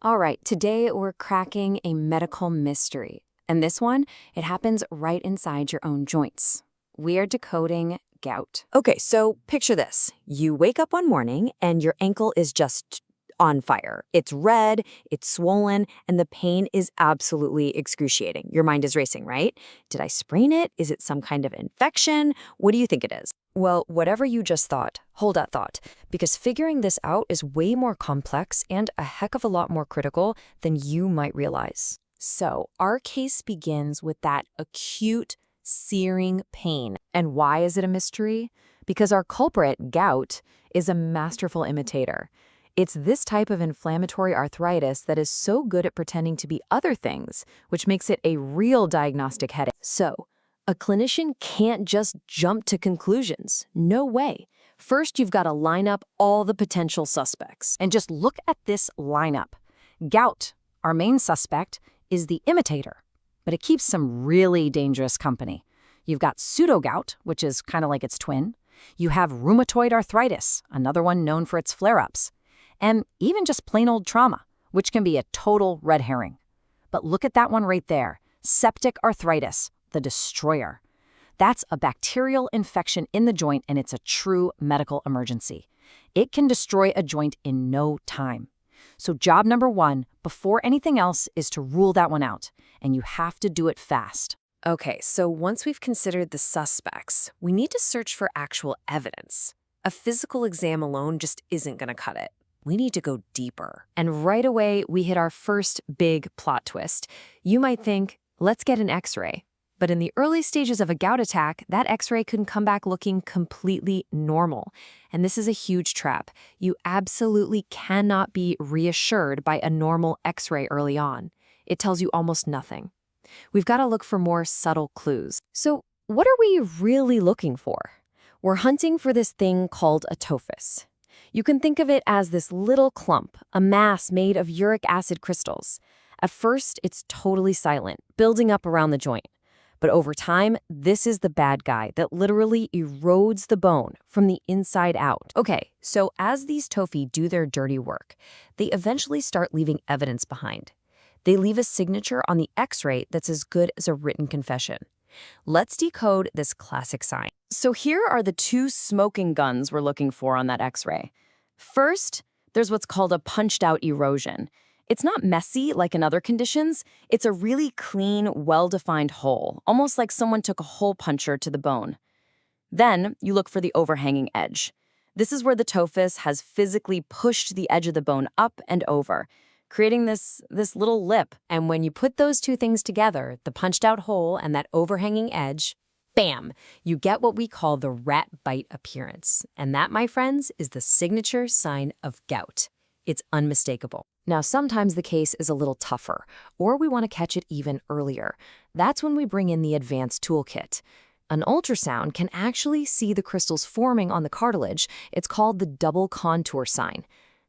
All right, today we're cracking a medical mystery. And this one, it happens right inside your own joints. We are decoding gout. Okay, so picture this. You wake up one morning and your ankle is just on fire. It's red, it's swollen, and the pain is absolutely excruciating. Your mind is racing, right? Did I sprain it? Is it some kind of infection? What do you think it is? Well, whatever you just thought, hold that thought, because figuring this out is way more complex and a heck of a lot more critical than you might realize. So, our case begins with that acute, searing pain. And why is it a mystery? Because our culprit, gout, is a masterful imitator. It's this type of inflammatory arthritis that is so good at pretending to be other things, which makes it a real diagnostic headache. So, a clinician can't just jump to conclusions. No way. First, you've got to line up all the potential suspects. And just look at this lineup. Gout, our main suspect, is the imitator, but it keeps some really dangerous company. You've got pseudo-gout, which is kind of like its twin. You have rheumatoid arthritis, another one known for its flare-ups. And even just plain old trauma, which can be a total red herring. But look at that one right there, septic arthritis, the destroyer. That's a bacterial infection in the joint, and it's a true medical emergency. It can destroy a joint in no time. So job number one, before anything else, is to rule that one out, and you have to do it fast. Okay, so once we've considered the suspects, we need to search for actual evidence. A physical exam alone just isn't going to cut it. We need to go deeper. And right away, we hit our first big plot twist. You might think, let's get an x-ray. But in the early stages of a gout attack, that x-ray can come back looking completely normal. And this is a huge trap. You absolutely cannot be reassured by a normal x-ray early on. It tells you almost nothing. We've got to look for more subtle clues. So what are we really looking for? We're hunting for this thing called a tophus. You can think of it as this little clump, a mass made of uric acid crystals. At first, it's totally silent, building up around the joint. But over time, this is the bad guy that literally erodes the bone from the inside out. Okay, so as these tophi do their dirty work, they eventually start leaving evidence behind. They leave a signature on the x-ray that's as good as a written confession. Let's decode this classic sign. So here are the two smoking guns we're looking for on that x-ray. First, there's what's called a punched-out erosion. It's not messy like in other conditions. It's a really clean, well-defined hole, almost like someone took a hole puncher to the bone. Then you look for the overhanging edge. This is where the tophus has physically pushed the edge of the bone up and over, creating this little lip. And when you put those two things together, the punched-out hole and that overhanging edge, bam, you get what we call the rat bite appearance. And that, my friends, is the signature sign of gout. It's unmistakable. Now, sometimes the case is a little tougher, or we want to catch it even earlier. That's when we bring in the advanced toolkit. An ultrasound can actually see the crystals forming on the cartilage. It's called the double contour sign.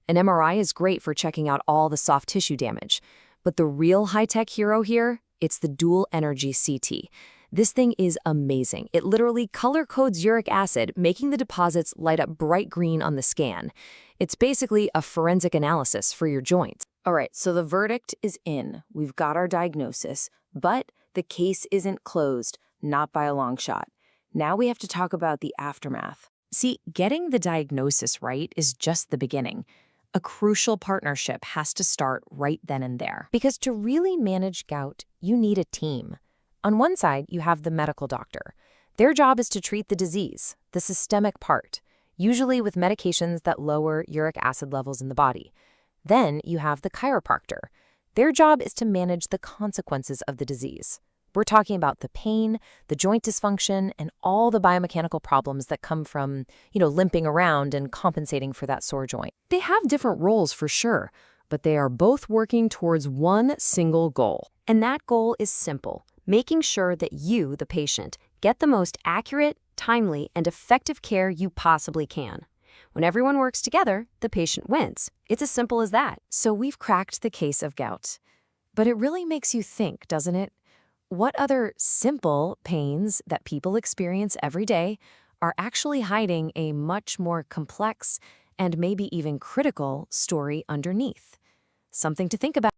An MRI is great for checking out all the soft tissue damage. But the real high-tech hero here, it's the dual energy CT. This thing is amazing. It literally color codes uric acid, making the deposits light up bright green on the scan. It's basically a forensic analysis for your joints. All right, so the verdict is in. We've got our diagnosis, but the case isn't closed, not by a long shot. Now we have to talk about the aftermath. See, getting the diagnosis right is just the beginning. A crucial partnership has to start right then and there. Because to really manage gout, you need a team. On one side, you have the medical doctor. Their job is to treat the disease, the systemic part, usually with medications that lower uric acid levels in the body. Then you have the chiropractor. Their job is to manage the consequences of the disease. We're talking about the pain, the joint dysfunction, and all the biomechanical problems that come from, limping around and compensating for that sore joint. They have different roles for sure, but they are both working towards one single goal. And that goal is simple: making sure that you, the patient, get the most accurate, timely, and effective care you possibly can. When everyone works together, the patient wins. It's as simple as that. So we've cracked the case of gout. But it really makes you think, doesn't it? What other simple pains that people experience every day are actually hiding a much more complex and maybe even critical story underneath? Something to think about.